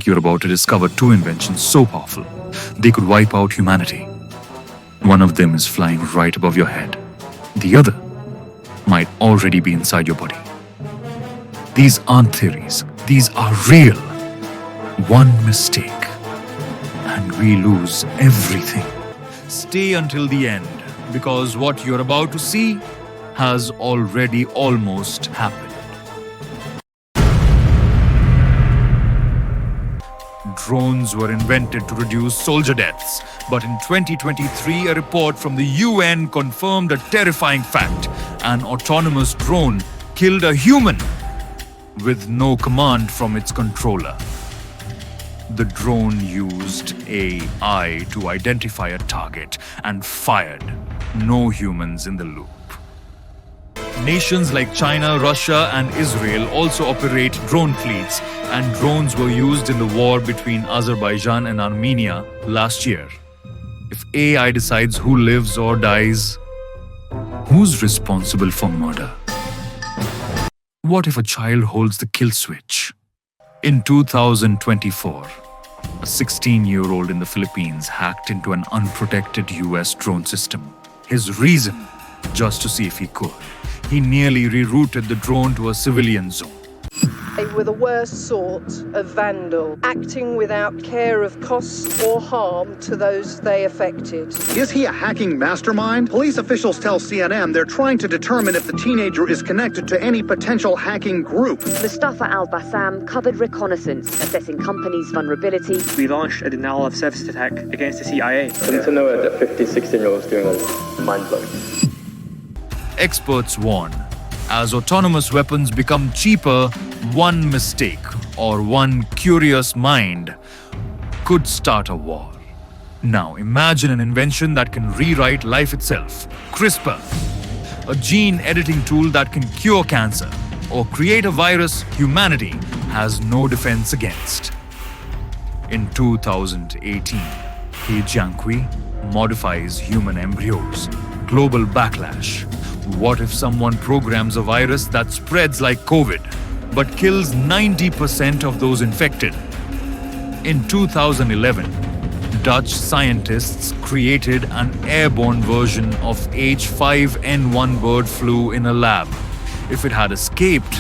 You're about to discover two inventions so powerful, they could wipe out humanity. One of them is flying right above your head. The other might already be inside your body. These aren't theories. These are real. One mistake, and we lose everything. Stay until the end, because what you're about to see has already almost happened. Drones were invented to reduce soldier deaths, but in 2023, a report from the UN confirmed a terrifying fact. An autonomous drone killed a human with no command from its controller. The drone used AI to identify a target and fired. No humans in the loop. Nations like China, Russia, and Israel also operate drone fleets, and drones were used in the war between Azerbaijan and Armenia last year. If AI decides who lives or dies, who's responsible for murder? What if a child holds the kill switch? In 2024, a 16-year-old in the Philippines hacked into an unprotected US drone system. His reason? Just to see if he could. He nearly rerouted the drone to a civilian zone. They were the worst sort of vandal, acting without care of cost or harm to those they affected. Is he a hacking mastermind? Police officials tell CNN they're trying to determine if the teenager is connected to any potential hacking group. Mustafa Al-Bassam covered reconnaissance, assessing companies' vulnerability. We launched a denial-of-service attack against the CIA. And to know that 16-year-olds doing that is mind-blowing. Experts warn, as autonomous weapons become cheaper, one mistake or one curious mind could start a war. Now imagine an invention that can rewrite life itself. CRISPR, a gene editing tool that can cure cancer or create a virus humanity has no defense against. In 2018, He Jiankui modifies human embryos. Global backlash. What if someone programs a virus that spreads like COVID, but kills 90% of those infected? In 2011, Dutch scientists created an airborne version of H5N1 bird flu in a lab. If it had escaped,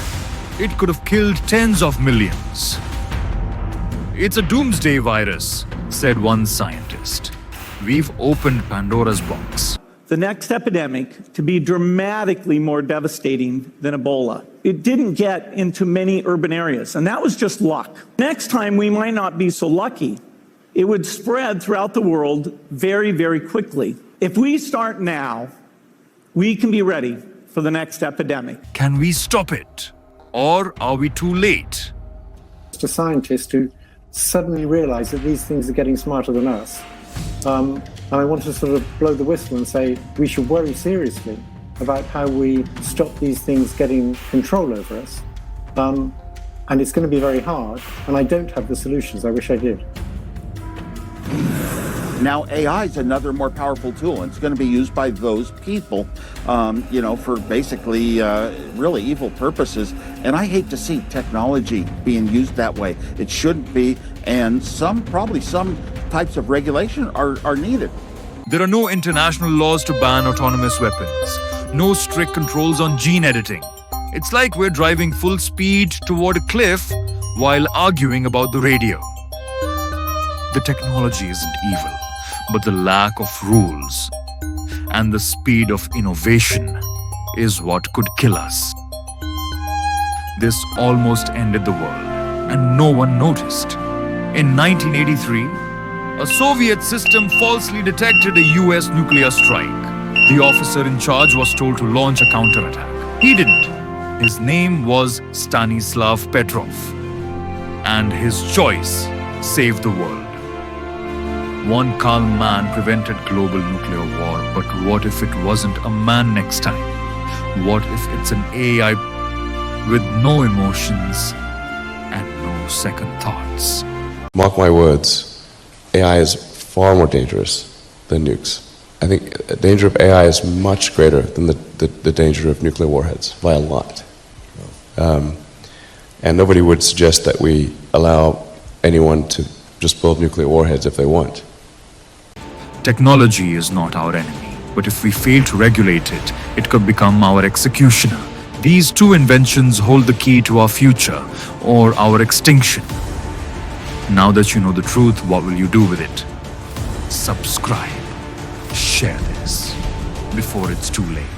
it could have killed tens of millions. It's a doomsday virus, said one scientist. We've opened Pandora's box. The next epidemic to be dramatically more devastating than Ebola. It didn't get into many urban areas, and that was just luck. Next time, we might not be so lucky. It would spread throughout the world very, very quickly. If we start now, we can be ready for the next epidemic. Can we stop it? Or are we too late? It's a scientist who suddenly realized that these things are getting smarter than us. And I want to sort of blow the whistle and say we should worry seriously about how we stop these things getting control over us. And it's going to be very hard, and I don't have the solutions. I wish I did. Now AI is another more powerful tool, and it's going to be used by those people, for basically really evil purposes. And I hate to see technology being used that way. It shouldn't be, and probably some types of regulation are needed. There are no international laws to ban autonomous weapons. No strict controls on gene editing. It's like we're driving full speed toward a cliff while arguing about the radio. The technology isn't evil, but the lack of rules and the speed of innovation is what could kill us. This almost ended the world, and no one noticed. In 1983, a Soviet system falsely detected a US nuclear strike. The officer in charge was told to launch a counterattack. He didn't. His name was Stanislav Petrov, and his choice saved the world. One calm man prevented global nuclear war, but what if it wasn't a man next time? What if it's an AI with no emotions and no second thoughts? Mark my words, AI is far more dangerous than nukes. I think the danger of AI is much greater than the danger of nuclear warheads, by a lot. And nobody would suggest that we allow anyone to just build nuclear warheads if they want. Technology is not our enemy, but if we fail to regulate it, it could become our executioner. These two inventions hold the key to our future or our extinction. Now that you know the truth, what will you do with it? Subscribe. Share this before it's too late.